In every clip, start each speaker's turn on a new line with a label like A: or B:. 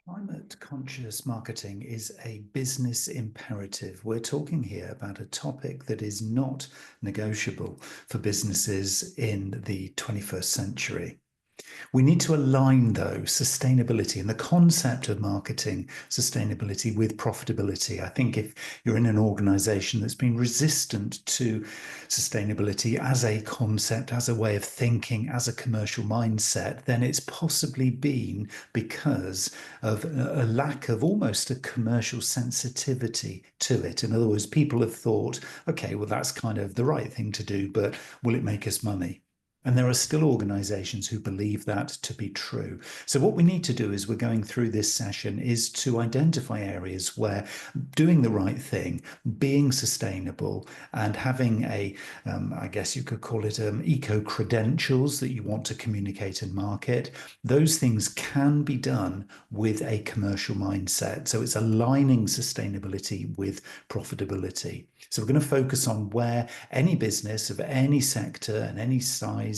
A: Climate conscious marketing is a business imperative. We're talking here about a topic that is not negotiable for businesses in the 21st century. We need to align, though, sustainability and the concept of marketing sustainability with profitability. I think if you're in an organization that's been resistant to sustainability as a concept, as a way of thinking, as a commercial mindset, then it's possibly been because of a lack of almost a commercial sensitivity to it. In other words, people have thought, okay, well, that's kind of the right thing to do, but will it make us money? And there are still organizations who believe that to be true. So what we need to do as we're going through this session is to identify areas where doing the right thing, being sustainable, and having I guess you could call it eco credentials that you want to communicate and market, those things can be done with a commercial mindset. So it's aligning sustainability with profitability. So we're going to focus on where any business of any sector and any size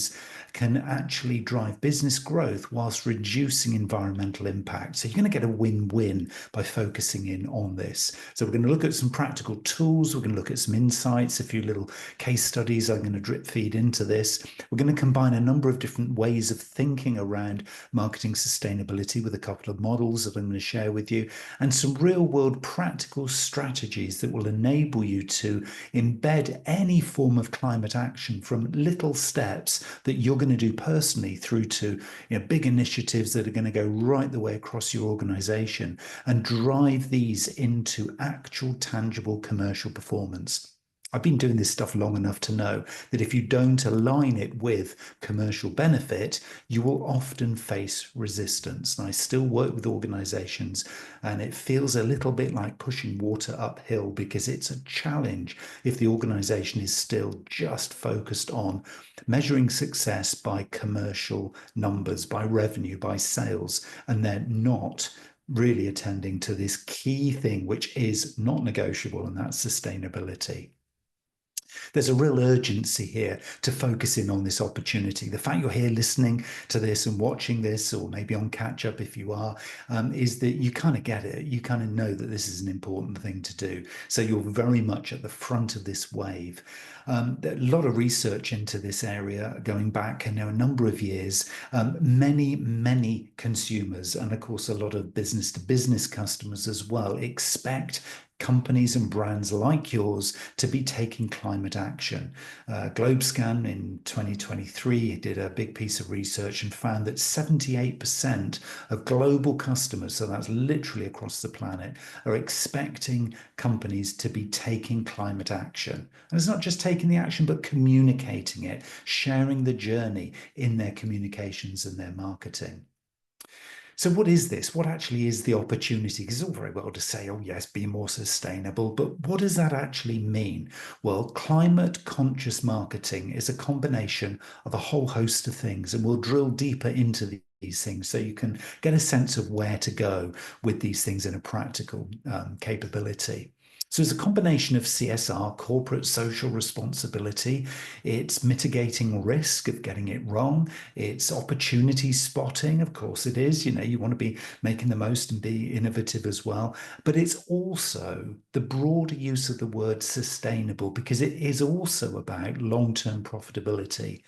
A: can actually drive business growth whilst reducing environmental impact. So you're going to get a win-win by focusing in on this. So we're going to look at some practical tools. We're going to look at some insights, a few little case studies I'm going to drip feed into this. We're going to combine a number of different ways of thinking around marketing sustainability with a couple of models that I'm going to share with you and some real-world practical strategies that will enable you to embed any form of climate action from little steps that you're going to do personally through to big initiatives that are going to go right the way across your organization and drive these into actual tangible commercial performance. I've been doing this stuff long enough to know that if you don't align it with commercial benefit, you will often face resistance. And I still work with organizations, and it feels a little bit like pushing water uphill because it's a challenge if the organization is still just focused on measuring success by commercial numbers, by revenue, by sales, and they're not really attending to this key thing, which is not negotiable, and that's sustainability. There's a real urgency here to focus in on this opportunity. The fact you're here listening to this and watching this, or maybe on catch up if you are, is that you kind of get it. You kind of know that this is an important thing to do. So you're very much at the front of this wave. A lot of research into this area going back a number of years. Many consumers, and of course, a lot of business to business customers as well, expect companies and brands like yours to be taking climate action. GlobeScan in 2023 did a big piece of research and found that 78% of global customers, so that's literally across the planet, are expecting companies to be taking climate action. And it's not just taking the action, but communicating it, sharing the journey in their communications and their marketing. So what is this? What actually is the opportunity? Because it's all very well to say, oh yes, be more sustainable, but what does that actually mean? Well, climate conscious marketing is a combination of a whole host of things, and we'll drill deeper into these things so you can get a sense of where to go with these things in a practical capability. So it's a combination of CSR, corporate social responsibility. It's mitigating risk of getting it wrong. It's opportunity spotting. Of course it is. You want to be making the most and be innovative as well. But it's also the broader use of the word sustainable, because it is also about long-term profitability.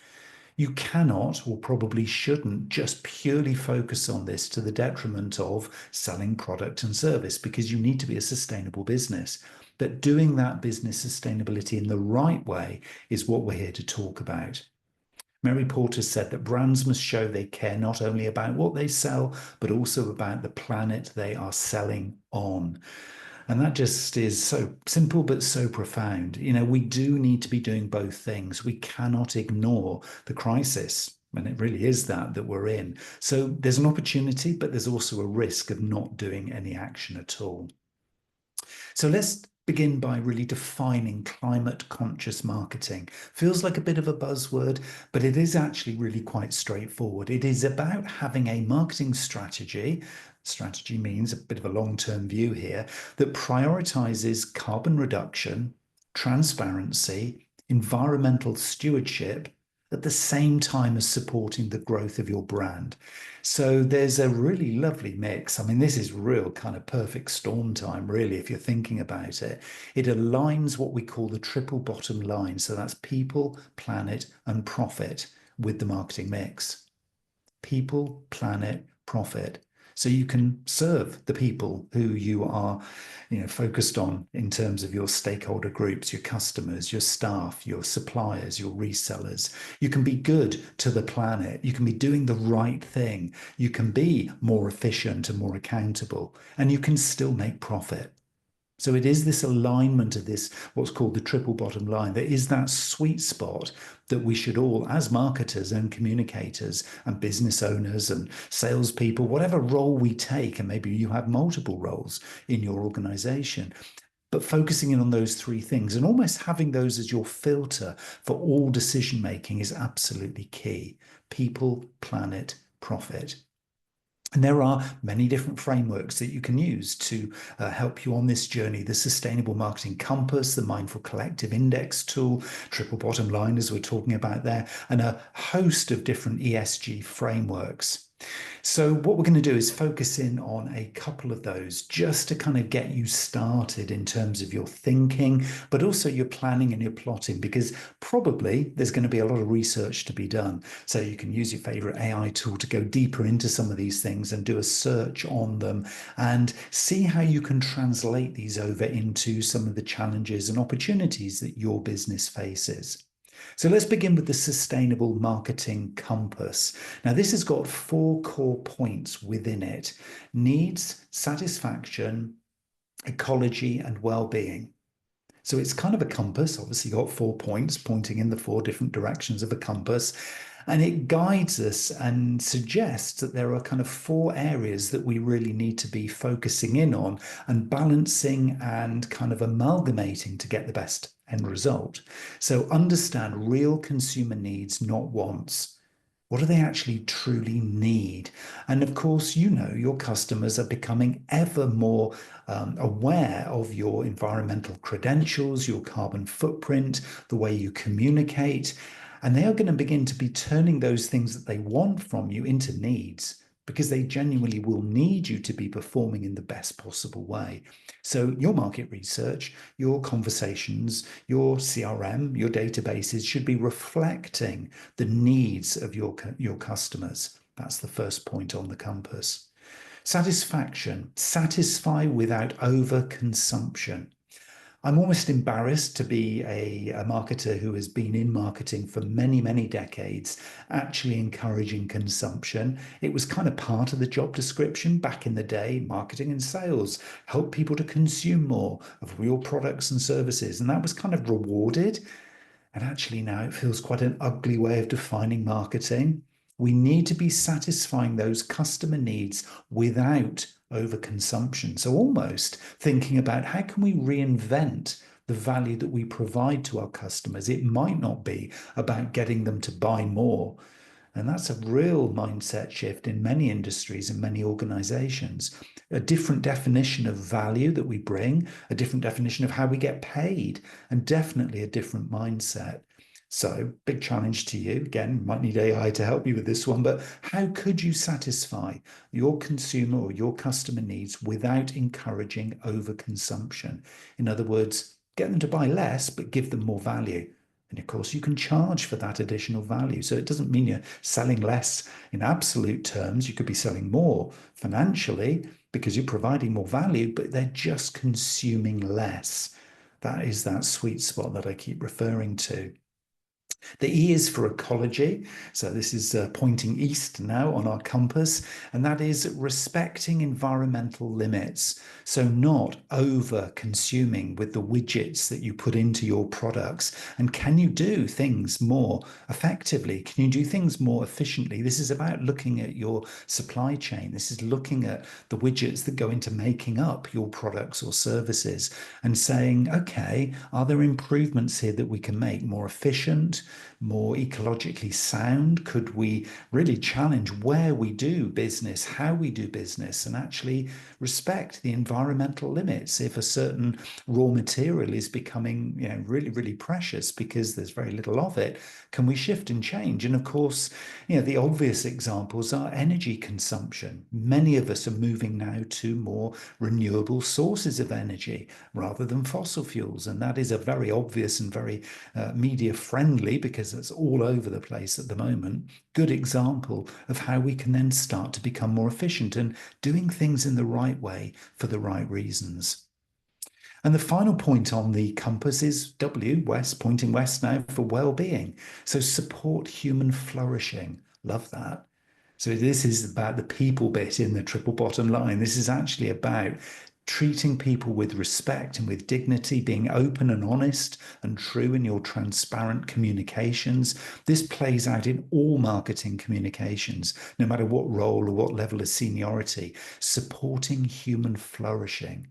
A: You cannot, or probably shouldn't, just purely focus on this to the detriment of selling product and service, because you need to be a sustainable business. But doing that business sustainability in the right way is what we're here to talk about. Mary Porter said that brands must show they care not only about what they sell, but also about the planet they are selling on. And that just is so simple, but so profound. We do need to be doing both things. We cannot ignore the crisis. And it really is that we're in. So there's an opportunity, but there's also a risk of not doing any action at all. So let's begin by really defining climate conscious marketing. Feels like a bit of a buzzword, but it is actually really quite straightforward. It is about having a marketing strategy. Strategy means a bit of a long-term view here that prioritizes carbon reduction, transparency, environmental stewardship, at the same time as supporting the growth of your brand. So there's a really lovely mix. I mean, this is real kind of perfect storm time, really, if you're thinking about it. It aligns what we call the triple bottom line. So that's people, planet, and profit with the marketing mix. People, planet, profit. So you can serve the people who you are, focused on in terms of your stakeholder groups, your customers, your staff, your suppliers, your resellers. You can be good to the planet. You can be doing the right thing. You can be more efficient and more accountable, and you can still make profit. So it is this alignment of this, what's called the triple bottom line. There is that sweet spot that we should all, as marketers and communicators and business owners and salespeople, whatever role we take, and maybe you have multiple roles in your organization, but focusing in on those three things and almost having those as your filter for all decision making is absolutely key. People, planet, profit. And there are many different frameworks that you can use to help you on this journey. The Sustainable Marketing Compass, the Mindful Collective Index tool, Triple Bottom Line, as we're talking about there, and a host of different ESG frameworks. So what we're going to do is focus in on a couple of those just to kind of get you started in terms of your thinking, but also your planning and your plotting, because probably there's going to be a lot of research to be done. So you can use your favorite AI tool to go deeper into some of these things and do a search on them and see how you can translate these over into some of the challenges and opportunities that your business faces. So let's begin with the Sustainable Marketing Compass. Now, this has got 4 core points within it: needs, satisfaction, ecology, and well-being. So it's kind of a compass, obviously got 4 points pointing in the 4 different directions of a compass. And it guides us and suggests that there are kind of 4 areas that we really need to be focusing in on and balancing and kind of amalgamating to get the best end result. So understand real consumer needs, not wants. What do they actually truly need? And of course, your customers are becoming ever more aware of your environmental credentials, your carbon footprint, the way you communicate. And they are going to begin to be turning those things that they want from you into needs, because they genuinely will need you to be performing in the best possible way. So your market research, your conversations, your CRM, your databases should be reflecting the needs of your customers. That's the first point on the compass. Satisfaction, satisfy without overconsumption. I'm almost embarrassed to be a marketer who has been in marketing for many, many decades, actually encouraging consumption. It was kind of part of the job description back in the day. Marketing and sales help people to consume more of real products and services. And that was kind of rewarded. And actually now it feels quite an ugly way of defining marketing. We need to be satisfying those customer needs without overconsumption. So almost thinking about how can we reinvent the value that we provide to our customers. It might not be about getting them to buy more. And that's a real mindset shift in many industries and many organizations. A different definition of value that we bring, a different definition of how we get paid, and definitely a different mindset. So, big challenge to you. Again, might need AI to help you with this one, but how could you satisfy your consumer or your customer needs without encouraging overconsumption? In other words, get them to buy less, but give them more value. And of course, you can charge for that additional value. So it doesn't mean you're selling less in absolute terms. You could be selling more financially because you're providing more value, but they're just consuming less. That is that sweet spot that I keep referring to. The E is for ecology. So this is pointing east now on our compass, and that is respecting environmental limits. So not over consuming with the widgets that you put into your products. And can you do things more effectively? Can you do things more efficiently? This is about looking at your supply chain. This is looking at the widgets that go into making up your products or services and saying, okay, are there improvements here that we can make more efficient, more ecologically sound? Could we really challenge where we do business, how we do business, and actually respect the environmental limits? If a certain raw material is becoming, really, really precious because there's very little of it, can we shift and change? And of course, the obvious examples are energy consumption. Many of us are moving now to more renewable sources of energy rather than fossil fuels. And that is a very obvious and very media friendly, because it's all over the place at the moment, good example of how we can then start to become more efficient and doing things in the right way for the right reasons. And the final point on the compass is W, west, pointing west now, for well-being. So support human flourishing. Love that. So this is about the people bit in the triple bottom line. This is actually about treating people with respect and with dignity, being open and honest and true in your transparent communications. This plays out in all marketing communications, no matter what role or what level of seniority. Supporting human flourishing.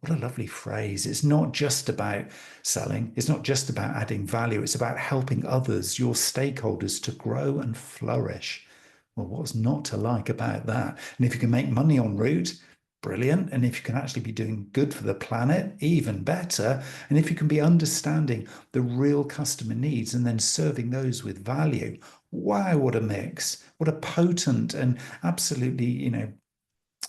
A: What a lovely phrase. It's not just about selling. It's not just about adding value. It's about helping others, your stakeholders, to grow and flourish. Well, what's not to like about that? And if you can make money en route, brilliant. And if you can actually be doing good for the planet, even better. And if you can be understanding the real customer needs and then serving those with value, wow, what a mix. What a potent and absolutely,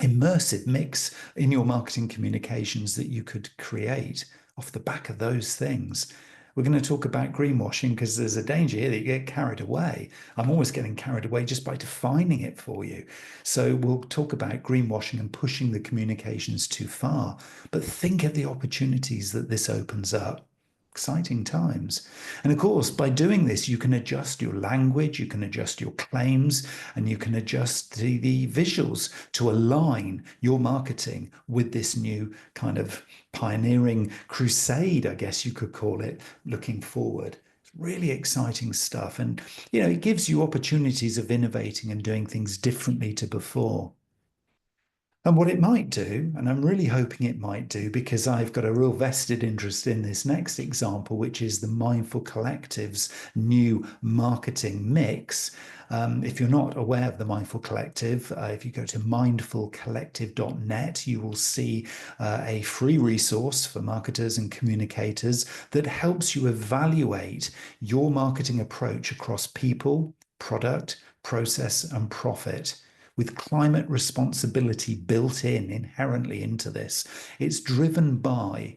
A: immersive mix in your marketing communications that you could create off the back of those things. We're going to talk about greenwashing because there's a danger here that you get carried away. I'm always getting carried away just by defining it for you. So we'll talk about greenwashing and pushing the communications too far. But think of the opportunities that this opens up. Exciting times. And of course, by doing this, you can adjust your language, you can adjust your claims, and you can adjust the visuals to align your marketing with this new kind of pioneering crusade, I guess you could call it, looking forward. It's really exciting stuff. And, it gives you opportunities of innovating and doing things differently to before. And what it might do, and I'm really hoping it might do, because I've got a real vested interest in this next example, which is the Mindful Collective's new marketing mix. If you're not aware of the Mindful Collective, if you go to mindfulcollective.net, you will see a free resource for marketers and communicators that helps you evaluate your marketing approach across people, product, process, and profit, with climate responsibility built in inherently into this. It's driven by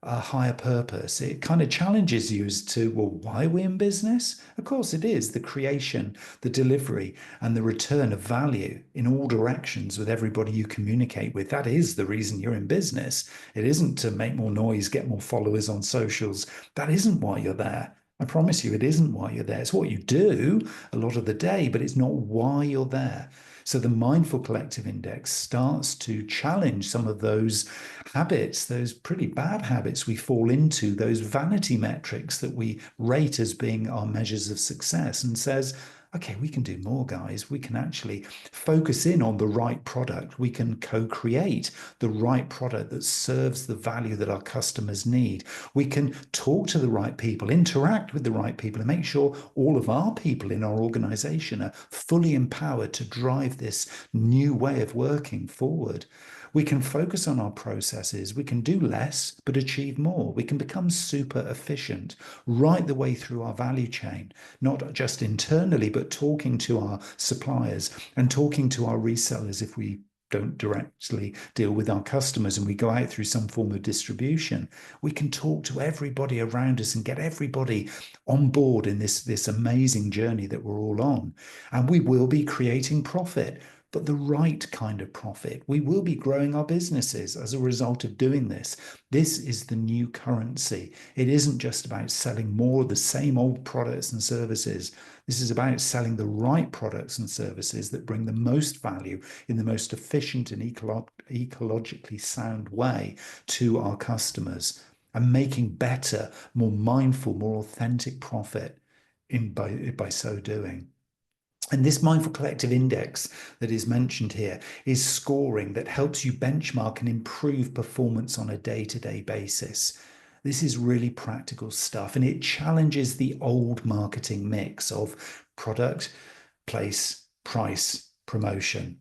A: a higher purpose. It kind of challenges you as to, well, why are we in business? Of course, it is the creation, the delivery, and the return of value in all directions with everybody you communicate with. That is the reason you're in business. It isn't to make more noise, get more followers on socials. That isn't why you're there. I promise you, it isn't why you're there. It's what you do a lot of the day, but it's not why you're there. So the Mindful Collective Index starts to challenge some of those habits, those pretty bad habits we fall into, those vanity metrics that we rate as being our measures of success, and says, okay, we can do more, guys. We can actually focus in on the right product. We can co-create the right product that serves the value that our customers need. We can talk to the right people, interact with the right people, and make sure all of our people in our organization are fully empowered to drive this new way of working forward. We can focus on our processes. We can do less, but achieve more. We can become super efficient right the way through our value chain, not just internally, but talking to our suppliers and talking to our resellers if we don't directly deal with our customers and we go out through some form of distribution. We can talk to everybody around us and get everybody on board in this amazing journey that we're all on. And we will be creating profit, but the right kind of profit. We will be growing our businesses as a result of doing this. This is the new currency. It isn't just about selling more of the same old products and services. This is about selling the right products and services that bring the most value in the most efficient and ecologically sound way to our customers, and making better, more mindful, more authentic profit by so doing. And this Mindful Collective Index that is mentioned here is scoring that helps you benchmark and improve performance on a day-to-day basis. This is really practical stuff, and it challenges the old marketing mix of product, place, price, promotion.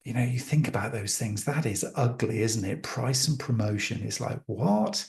A: You think about those things. That is ugly, isn't it? Price and promotion is like, what?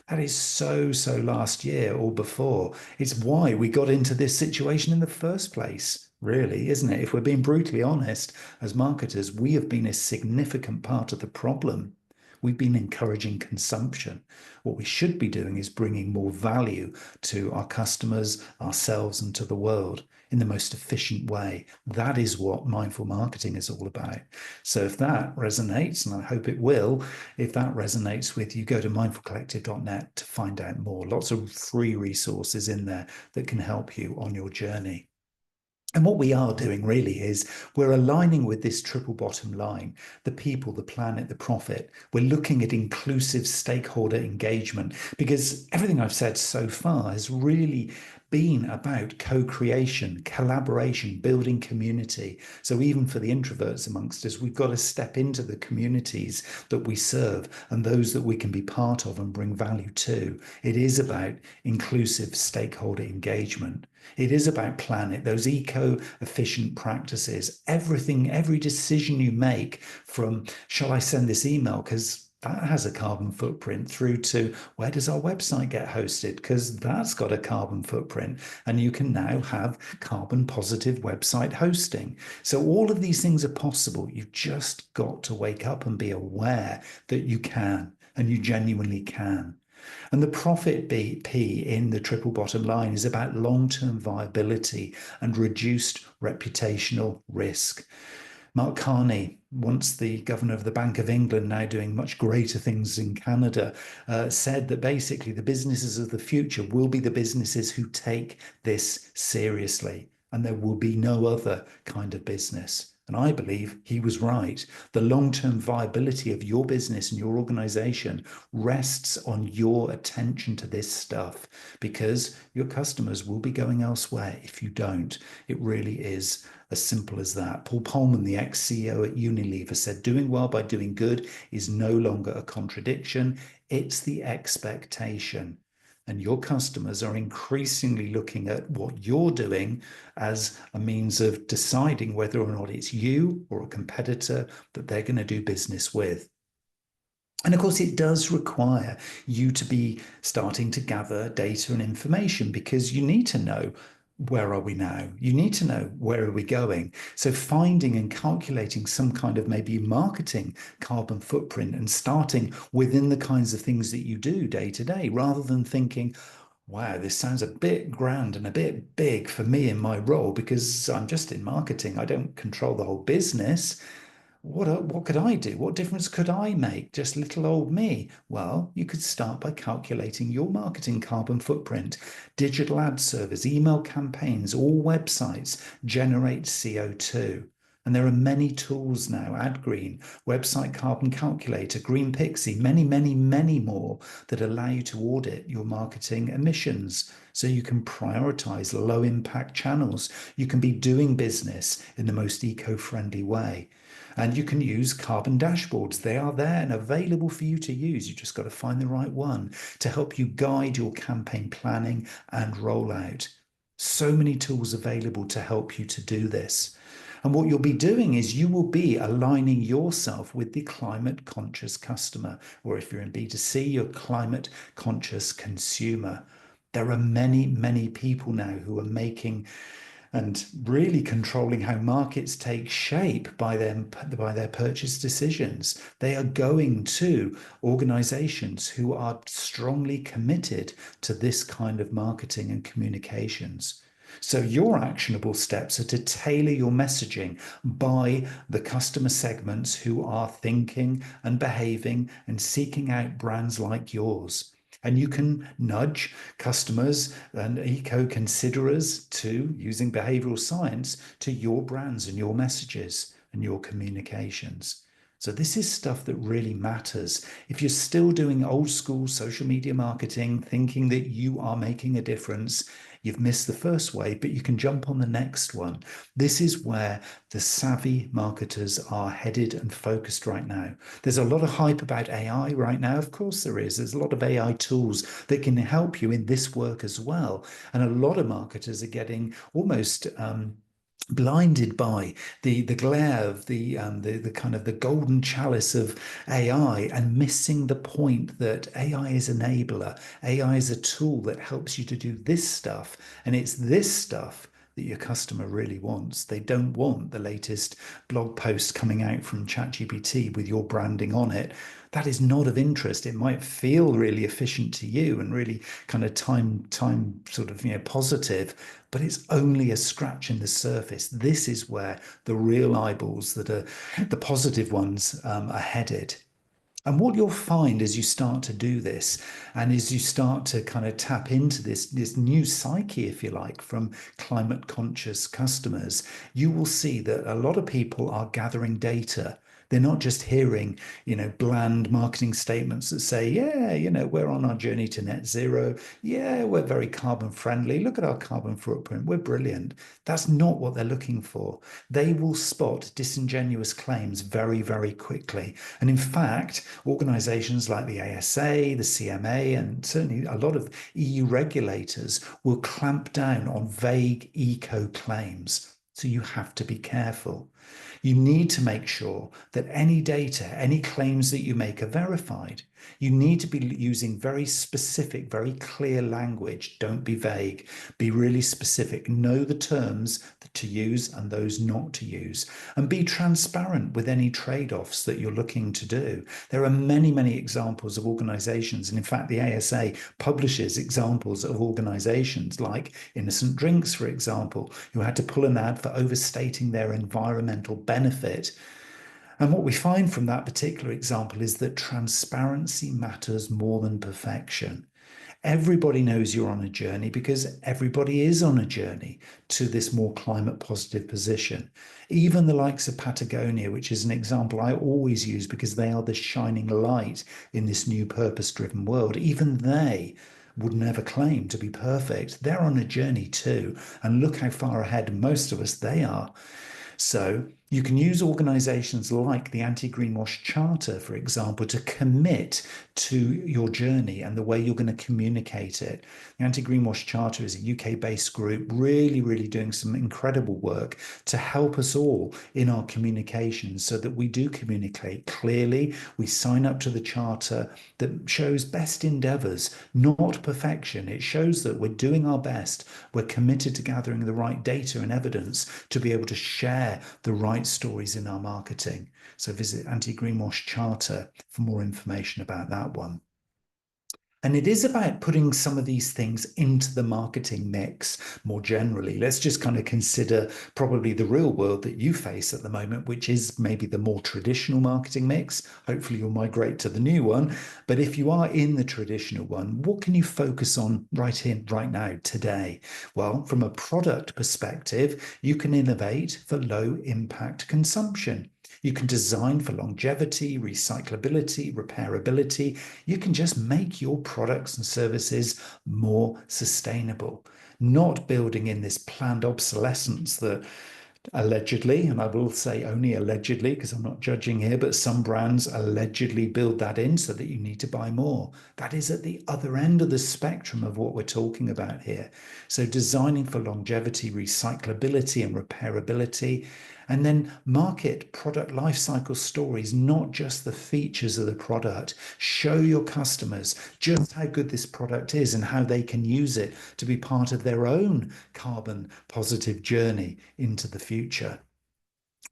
A: That is so last year or before. It's why we got into this situation in the first place, really, isn't it? If we're being brutally honest, as marketers, we have been a significant part of the problem. We've been encouraging consumption. What we should be doing is bringing more value to our customers, ourselves, and to the world in the most efficient way. That is what mindful marketing is all about. So if that resonates, and I hope it will, if that resonates with you, go to mindfulcollective.net to find out more. Lots of free resources in there that can help you on your journey. And what we are doing really is we're aligning with this triple bottom line, the people, the planet, the profit. We're looking at inclusive stakeholder engagement because everything I've said so far has really been about co-creation, collaboration, building community. So even for the introverts amongst us, we've got to step into the communities that we serve and those that we can be part of and bring value to. It is about inclusive stakeholder engagement. It is about planet, those eco-efficient practices, everything, every decision you make from, shall I send this email? Because that has a carbon footprint through to where does our website get hosted? Because that's got a carbon footprint. And you can now have carbon positive website hosting. So all of these things are possible. You've just got to wake up and be aware that you can, and you genuinely can. And the profit P in the triple bottom line is about long-term viability and reduced reputational risk. Mark Carney, once the governor of the Bank of England, now doing much greater things in Canada, said that basically the businesses of the future will be the businesses who take this seriously, and there will be no other kind of business. And I believe he was right. The long-term viability of your business and your organization rests on your attention to this stuff because your customers will be going elsewhere if you don't. It really is as simple as that. Paul Polman, the ex-CEO at Unilever, said, doing well by doing good is no longer a contradiction. It's the expectation. And your customers are increasingly looking at what you're doing as a means of deciding whether or not it's you or a competitor that they're going to do business with. And of course, it does require you to be starting to gather data and information because you need to know where are we now? You need to know where are we going? So finding and calculating some kind of maybe marketing carbon footprint and starting within the kinds of things that you do day to day, rather than thinking, wow, this sounds a bit grand and a bit big for me in my role because I'm just in marketing. I don't control the whole business. What could I do? What difference could I make? Just little old me. Well, you could start by calculating your marketing carbon footprint. Digital ad servers, email campaigns, all websites generate CO2. And there are many tools now, AdGreen, Website Carbon Calculator, Green Pixie, many more that allow you to audit your marketing emissions. So you can prioritize low impact channels. You can be doing business in the most eco-friendly way. And you can use carbon dashboards. They are there and available for you to use. You just got to find the right one to help you guide your campaign planning and rollout. So many tools available to help you to do this. And what you'll be doing is you will be aligning yourself with the climate conscious customer, or if you're in B2C, your climate conscious consumer. There are many people now who are making and really controlling how markets take shape by their purchase decisions. They are going to organizations who are strongly committed to this kind of marketing and communications. So your actionable steps are to tailor your messaging by the customer segments who are thinking and behaving and seeking out brands like yours. And you can nudge customers and eco-considerers to, using behavioral science, to your brands and your messages and your communications. So this is stuff that really matters. If you're still doing old school social media marketing, thinking that you are making a difference, you've missed the first wave, but you can jump on the next one. This is where the savvy marketers are headed and focused right now. There's a lot of hype about AI right now. Of course there is. There's a lot of AI tools that can help you in this work as well. And a lot of marketers are getting almost blinded by the glare of the kind of the golden chalice of AI, and missing the point that AI is enabler. AI is a tool that helps you to do this stuff, and it's this stuff that your customer really wants. They don't want the latest blog post coming out from ChatGPT with your branding on it. That is not of interest. It might feel really efficient to you and really kind of time sort of positive, but it's only a scratch in the surface. This is where the real eyeballs that are the positive ones are headed. And what you'll find as you start to do this, and as you start to kind of tap into this new psyche, if you like, from climate conscious customers, you will see that a lot of people are gathering data. They're not just hearing, bland marketing statements that say, yeah, we're on our journey to net zero. Yeah, we're very carbon friendly. Look at our carbon footprint. We're brilliant. That's not what they're looking for. They will spot disingenuous claims very, very quickly. And in fact, organizations like the ASA, the CMA, and certainly a lot of EU regulators will clamp down on vague eco claims. So you have to be careful. You need to make sure that any data, any claims that you make are verified. You need to be using very specific, very clear language. Don't be vague. Be really specific. Know the terms to use and those not to use. And be transparent with any trade-offs that you're looking to do. There are many, many examples of organizations. And in fact, the ASA publishes examples of organizations like Innocent Drinks, for example, who had to pull an ad for overstating their environmental benefit. And what we find from that particular example is that transparency matters more than perfection. Everybody knows you're on a journey because everybody is on a journey to this more climate positive position. Even the likes of Patagonia, which is an example I always use because they are the shining light in this new purpose-driven world, even they would never claim to be perfect. They're on a journey too. And look how far ahead most of us they are. So you can use organizations like the Anti-Greenwash Charter, for example, to commit to your journey and the way you're going to communicate it. The Anti-Greenwash Charter is a UK-based group really, really doing some incredible work to help us all in our communications so that we do communicate clearly. We sign up to the charter that shows best endeavors, not perfection. It shows that we're doing our best. We're committed to gathering the right data and evidence to be able to share the right stories in our marketing. So visit Anti-Greenwash Charter for more information about that one. And it is about putting some of these things into the marketing mix more generally. Let's just kind of consider probably the real world that you face at the moment, which is maybe the more traditional marketing mix. Hopefully you'll migrate to the new one. But if you are in the traditional one, what can you focus on right here, right now, today? Well, from a product perspective, you can innovate for low impact consumption. You can design for longevity, recyclability, repairability. You can just make your products and services more sustainable, not building in this planned obsolescence that allegedly, and I will say only allegedly because I'm not judging here, but some brands allegedly build that in so that you need to buy more. That is at the other end of the spectrum of what we're talking about here. So designing for longevity, recyclability, and repairability, and then market product lifecycle stories, not just the features of the product. Show your customers just how good this product is and how they can use it to be part of their own carbon positive journey into the future.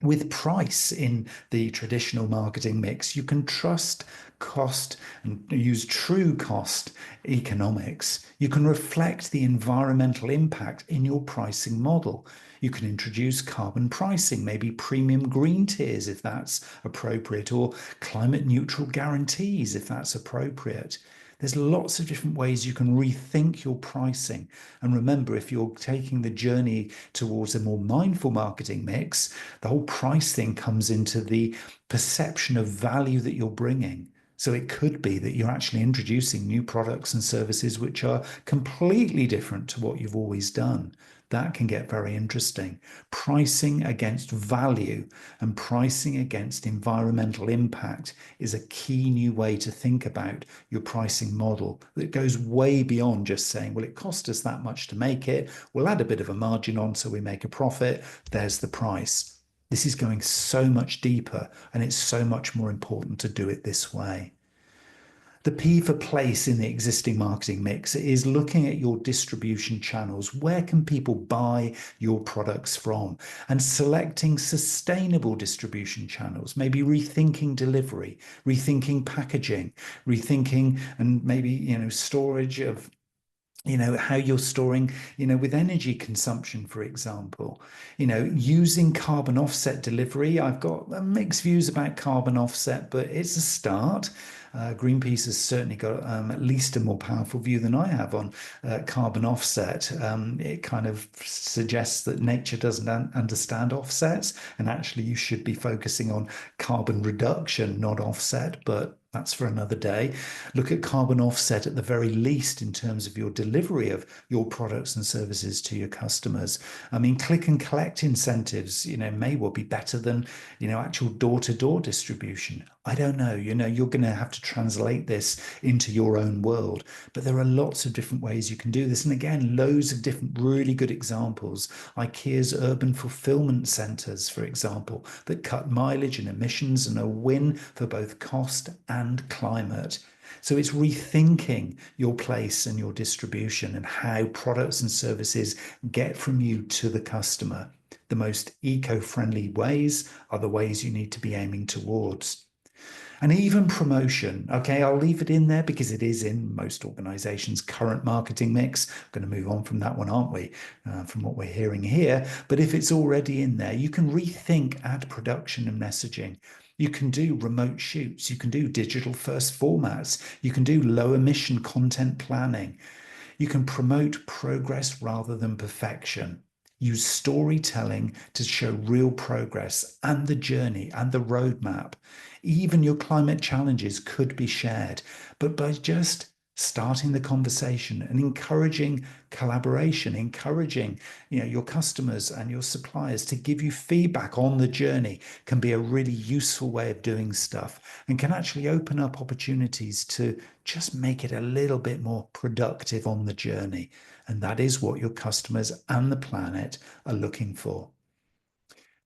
A: With price in the traditional marketing mix, you can trust cost and use true cost economics. You can reflect the environmental impact in your pricing model. You can introduce carbon pricing, maybe premium green tiers if that's appropriate, or climate neutral guarantees if that's appropriate. There's lots of different ways you can rethink your pricing. And remember, if you're taking the journey towards a more mindful marketing mix, the whole price thing comes into the perception of value that you're bringing. So it could be that you're actually introducing new products and services which are completely different to what you've always done. That can get very interesting. Pricing against value and pricing against environmental impact is a key new way to think about your pricing model that goes way beyond just saying, well, it cost us that much to make it. We'll add a bit of a margin on so we make a profit. There's the price. This is going so much deeper, and it's so much more important to do it this way. The P for place in the existing marketing mix is looking at your distribution channels. Where can people buy your products from? And selecting sustainable distribution channels, maybe rethinking delivery, rethinking packaging, rethinking and maybe, storage of how you're storing, with energy consumption, for example, using carbon offset delivery. I've got mixed views about carbon offset, but it's a start. Greenpeace has certainly got at least a more powerful view than I have on carbon offset. It kind of suggests that nature doesn't understand offsets, and actually you should be focusing on carbon reduction, not offset, but that's for another day. Look at carbon offset at the very least in terms of your delivery of your products and services to your customers. I mean, click and collect incentives, may well be better than, actual door-to-door distribution. I don't know, you're going to have to translate this into your own world, but there are lots of different ways you can do this. And again, loads of different really good examples. IKEA's urban fulfillment centers, for example, that cut mileage and emissions and a win for both cost and climate. So it's rethinking your place and your distribution and how products and services get from you to the customer. The most eco-friendly ways are the ways you need to be aiming towards. And even promotion. Okay, I'll leave it in there because it is in most organizations' current marketing mix. We're going to move on from that one, aren't we? From what we're hearing here. But if it's already in there, you can rethink ad production and messaging. You can do remote shoots. You can do digital first formats. You can do low emission content planning. You can promote progress rather than perfection. Use storytelling to show real progress and the journey and the roadmap. Even your climate challenges could be shared, but by just starting the conversation and encouraging collaboration, encouraging, your customers and your suppliers to give you feedback on the journey can be a really useful way of doing stuff and can actually open up opportunities to just make it a little bit more productive on the journey. And that is what your customers and the planet are looking for.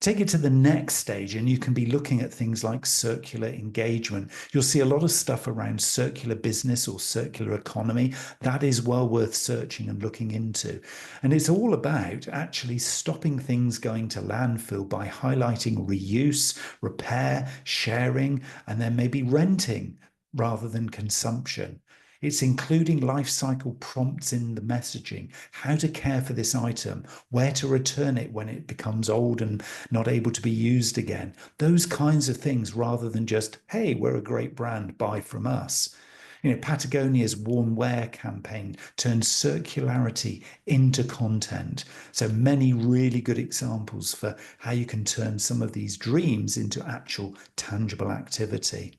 A: Take it to the next stage, and you can be looking at things like circular engagement. You'll see a lot of stuff around circular business or circular economy. That is well worth searching and looking into. And it's all about actually stopping things going to landfill by highlighting reuse, repair, sharing, and then maybe renting rather than consumption. It's including life cycle prompts in the messaging, how to care for this item, where to return it when it becomes old and not able to be used again. Those kinds of things rather than just, hey, we're a great brand, buy from us. Patagonia's Worn Wear campaign turned circularity into content. So many really good examples for how you can turn some of these dreams into actual tangible activity.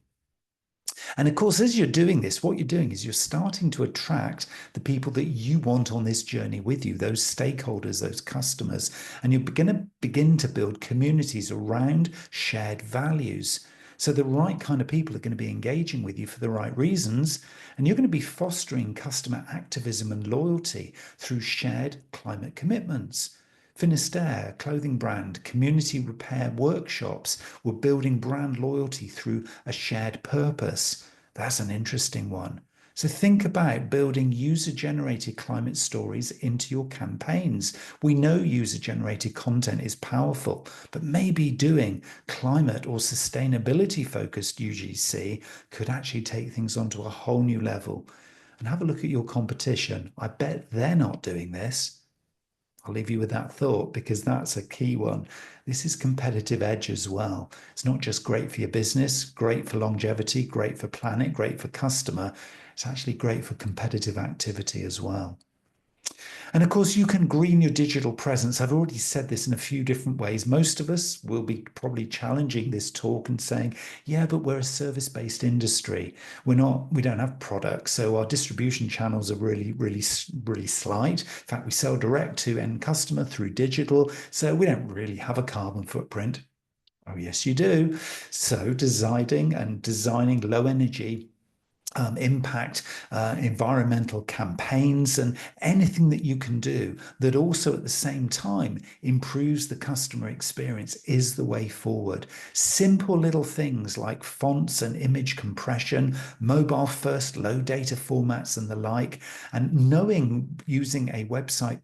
A: And of course, as you're doing this, what you're doing is you're starting to attract the people that you want on this journey with you, those stakeholders, those customers, and you're going to begin to build communities around shared values. So the right kind of people are going to be engaging with you for the right reasons, and you're going to be fostering customer activism and loyalty through shared climate commitments. Finisterre, clothing brand, community repair workshops were building brand loyalty through a shared purpose. That's an interesting one. So think about building user-generated climate stories into your campaigns. We know user-generated content is powerful, but maybe doing climate or sustainability-focused UGC could actually take things onto a whole new level. And have a look at your competition. I bet they're not doing this. I'll leave you with that thought because that's a key one. This is competitive edge as well. It's not just great for your business, great for longevity, great for planet, great for customer. It's actually great for competitive activity as well. And of course, you can green your digital presence. I've already said this in a few different ways. Most of us will be probably challenging this talk and saying, yeah, but we're a service-based industry. We don't have products. So our distribution channels are really slight. In fact, we sell direct to end customer through digital. So we don't really have a carbon footprint. Oh, yes, you do. So designing low energy impact, environmental campaigns, and anything that you can do that also at the same time improves the customer experience is the way forward. Simple little things like fonts and image compression, mobile first low data formats and the like, and knowing using a website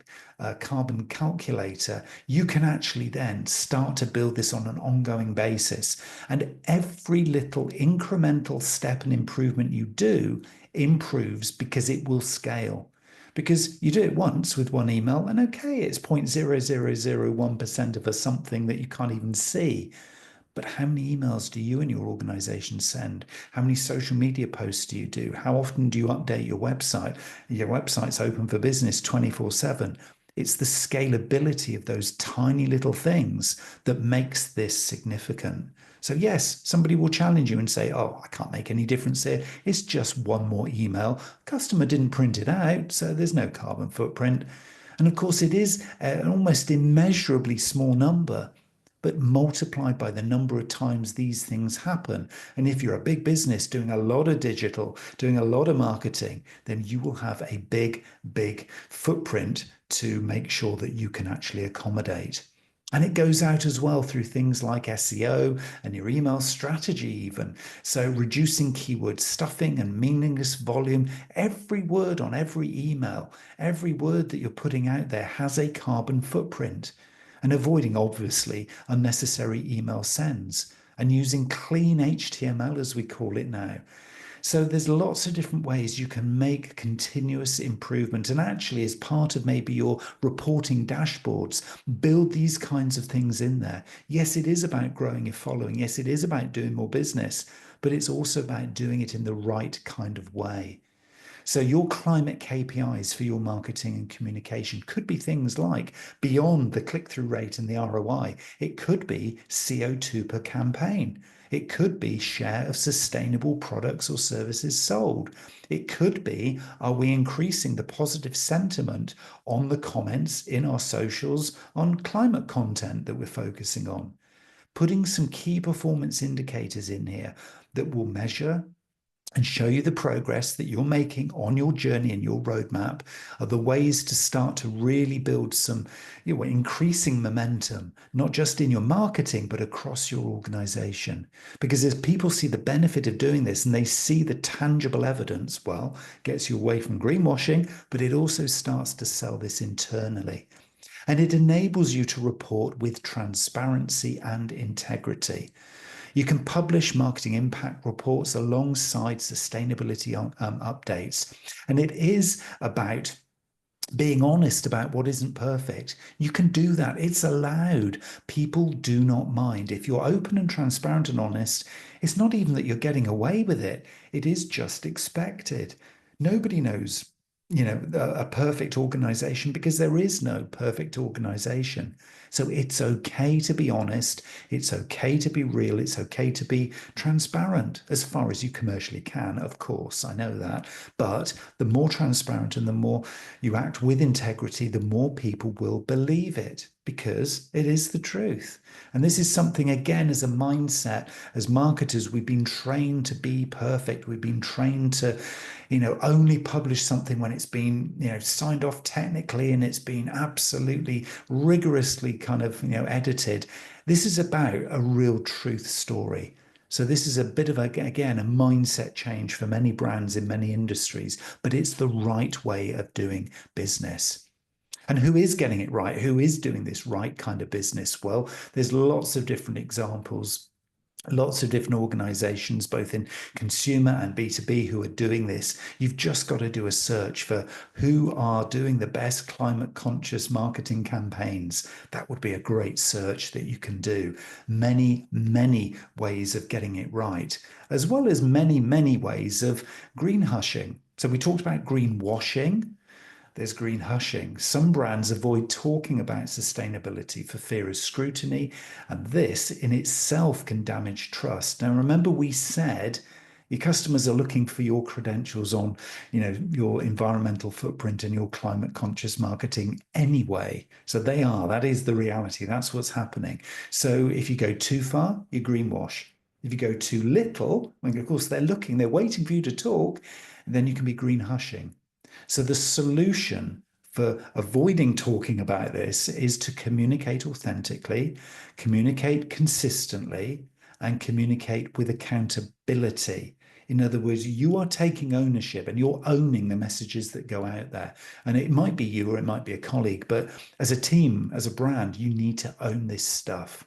A: carbon calculator, you can actually then start to build this on an ongoing basis. And every little incremental step and improvement you do improves because it will scale. Because you do it once with one email, and okay, it's 0.0001% of a something that you can't even see. But how many emails do you and your organization send? How many social media posts do you do? How often do you update your website? Your website's open for business 24/7. It's the scalability of those tiny little things that makes this significant. So, yes, somebody will challenge you and say, oh, I can't make any difference here. It's just one more email. Customer didn't print it out, so there's no carbon footprint. And of course, it is an almost immeasurably small number, but multiplied by the number of times these things happen. And if you're a big business doing a lot of digital, doing a lot of marketing, then you will have a big footprint to make sure that you can actually accommodate. And it goes out as well through things like SEO and your email strategy, even. So, reducing keyword stuffing and meaningless volume. Every word on every email, every word that you're putting out there has a carbon footprint. And avoiding, obviously, unnecessary email sends and using clean HTML, as we call it now. So there's lots of different ways you can make continuous improvement. And actually, as part of maybe your reporting dashboards, build these kinds of things in there. Yes, it is about growing your following. Yes, it is about doing more business, but it's also about doing it in the right kind of way. So your climate KPIs for your marketing and communication could be things like beyond the click-through rate and the ROI. It could be CO2 per campaign. It could be share of sustainable products or services sold. It could be, are we increasing the positive sentiment on the comments in our socials on climate content that we're focusing on? Putting some key performance indicators in here that will measure and show you the progress that you're making on your journey and your roadmap are the ways to start to really build some increasing momentum, not just in your marketing, but across your organization. Because as people see the benefit of doing this and they see the tangible evidence, well, gets you away from greenwashing, but it also starts to sell this internally. And it enables you to report with transparency and integrity. You can publish marketing impact reports alongside sustainability updates. And it is about being honest about what isn't perfect. You can do that. It's allowed. People do not mind. If you're open and transparent and honest, it's not even that you're getting away with it. It is just expected. Nobody knows, a perfect organization because there is no perfect organization. So it's okay to be honest. It's okay to be real. It's okay to be transparent as far as you commercially can. Of course, I know that. But the more transparent and the more you act with integrity, the more people will believe it because it is the truth. And this is something, again, as a mindset, as marketers, we've been trained to be perfect. We've been trained to, only publish something when it's been, signed off technically and it's been absolutely rigorously kind of, edited. This is about a real truth story. So this is a bit of, again, a mindset change for many brands in many industries, but it's the right way of doing business. And who is getting it right? Who is doing this right kind of business? Well, there's lots of different examples Lots of different organizations, both in consumer and B2B, who are doing this. You've just got to do a search for who are doing the best climate conscious marketing campaigns. That would be a great search that you can do. Many, many ways of getting it right, as well as many, many ways of green hushing. So we talked about greenwashing. There's green hushing. Some brands avoid talking about sustainability for fear of scrutiny, and this in itself can damage trust. Now, remember, we said your customers are looking for your credentials on, your environmental footprint and your climate conscious marketing anyway. So they are. That is the reality. That's what's happening. So if you go too far, you greenwash. If you go too little, when of course they're waiting for you to talk, then you can be green hushing. So the solution for avoiding talking about this is to communicate authentically, communicate consistently, and communicate with accountability. In other words, you are taking ownership and you're owning the messages that go out there. And it might be you or it might be a colleague, but as a team, as a brand, you need to own this stuff.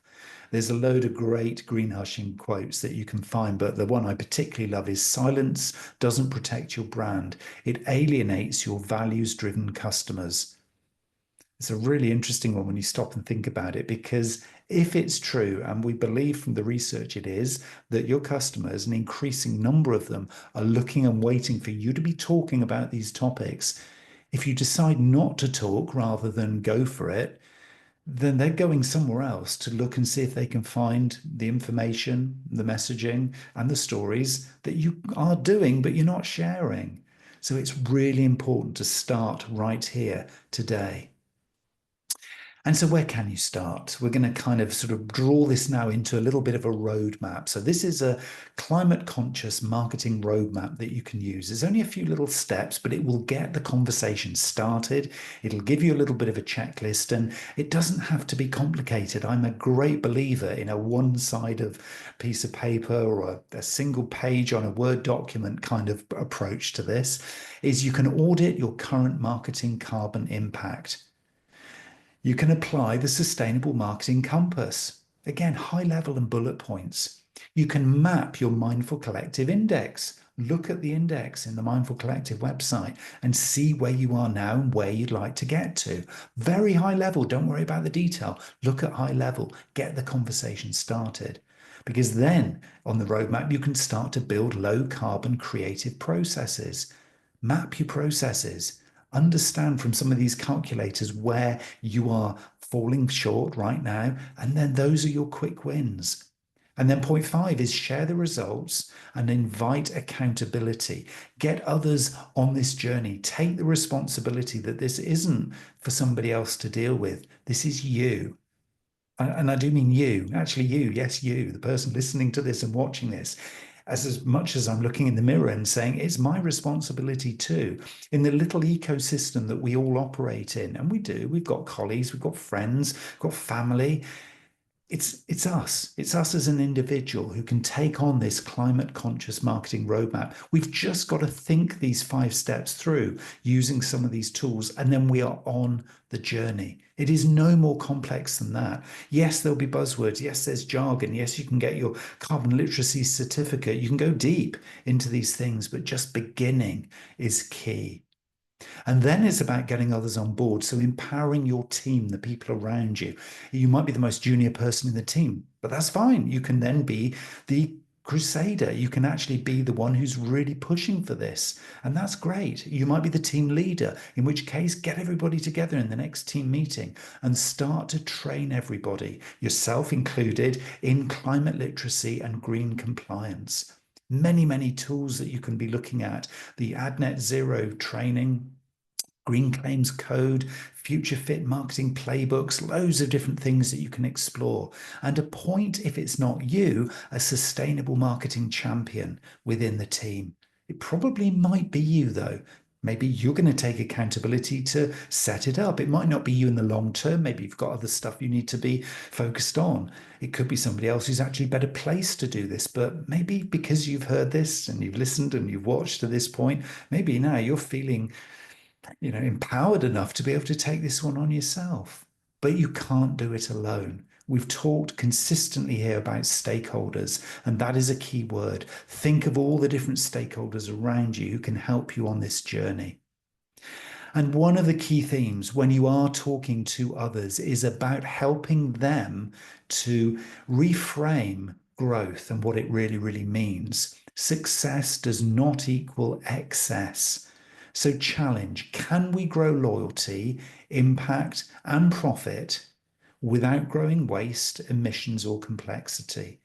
A: There's a load of great green hushing quotes that you can find, but the one I particularly love is silence doesn't protect your brand. It alienates your values driven customers. It's a really interesting one when you stop and think about it, because if it's true, and we believe from the research it is, that your customers, an increasing number of them, are looking and waiting for you to be talking about these topics. If you decide not to talk rather than go for it, then they're going somewhere else to look and see if they can find the information, the messaging, and the stories that you are doing, but you're not sharing. So it's really important to start right here today. And so, where can you start? We're going to kind of sort of draw this now into a little bit of a roadmap. So, this is a climate conscious marketing roadmap that you can use. There's only a few little steps, but it will get the conversation started. It'll give you a little bit of a checklist, and it doesn't have to be complicated. I'm a great believer in a one side of piece of paper or a single page on a Word document kind of approach to this. Is you can audit your current marketing carbon impact. You can apply the Sustainable Marketing Compass. Again, high level and bullet points. You can map your Mindful Collective index. Look at the index in the Mindful Collective website and see where you are now and where you'd like to get to. Very high level. Don't worry about the detail. Look at high level. Get the conversation started. Because then on the roadmap, you can start to build low carbon creative processes. Map your processes. Understand from some of these calculators where you are falling short right now, and then those are your quick wins. And then point 5 is share the results and invite accountability. Get others on this journey. Take the responsibility that this isn't for somebody else to deal with. This is you. And I do mean you, actually you, yes, you, the person listening to this and watching this, as much as I'm looking in the mirror and saying it's my responsibility too, in the little ecosystem that we all operate in. And we do, we've got colleagues, we've got friends, we've got family. It's us. It's us as an individual who can take on this climate conscious marketing roadmap. We've just got to think these 5 steps through using some of these tools, and then we are on the journey. It is no more complex than that. Yes, there'll be buzzwords. Yes, there's jargon. Yes, you can get your carbon literacy certificate. You can go deep into these things, but just beginning is key. And then it's about getting others on board. So empowering your team, the people around you. You might be the most junior person in the team, but that's fine. You can then be the crusader. You can actually be the one who's really pushing for this. And that's great. You might be the team leader, in which case, get everybody together in the next team meeting and start to train everybody, yourself included, in climate literacy and green compliance. Many, many tools that you can be looking at. The Ad Net Zero training, Green Claims Code, Future Fit marketing playbooks, loads of different things that you can explore. And appoint, if it's not you, a sustainable marketing champion within the team. It probably might be you, though. Maybe you're going to take accountability to set it up. It might not be you in the long term. Maybe you've got other stuff you need to be focused on. It could be somebody else who's actually better placed to do this. But maybe because you've heard this and you've listened and you've watched to this point, maybe now you're feeling empowered enough to be able to take this one on yourself. But you can't do it alone. We've talked consistently here about stakeholders, and that is a key word. Think of all the different stakeholders around you who can help you on this journey. And one of the key themes when you are talking to others is about helping them to reframe growth and what it really, really means. Success does not equal excess. So, challenge, can we grow loyalty, impact, and profit without growing waste, emissions, or complexity?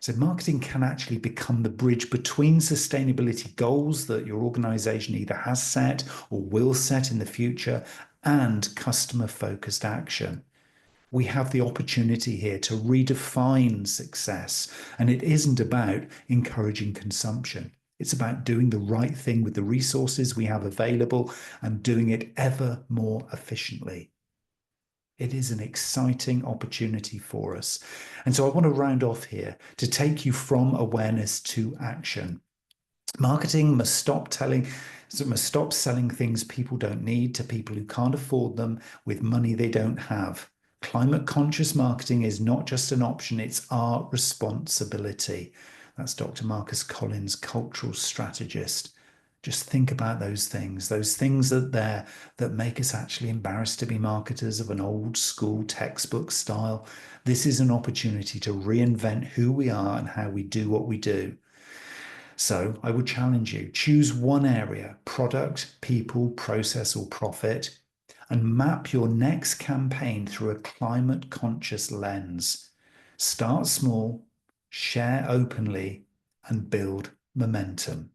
A: So, marketing can actually become the bridge between sustainability goals that your organization either has set or will set in the future and customer focused action. We have the opportunity here to redefine success, and it isn't about encouraging consumption. It's about doing the right thing with the resources we have available and doing it ever more efficiently. It is an exciting opportunity for us. And so I want to round off here to take you from awareness to action. Marketing must stop selling things people don't need to people who can't afford them with money they don't have. Climate conscious marketing is not just an option, it's our responsibility. That's Dr. Marcus Collins, cultural strategist. Just think about those things that make us actually embarrassed to be marketers of an old school textbook style. This is an opportunity to reinvent who we are and how we do what we do. So I would challenge you, choose one area, product, people, process, or profit, and map your next campaign through a climate conscious lens. Start small, share openly, and build momentum.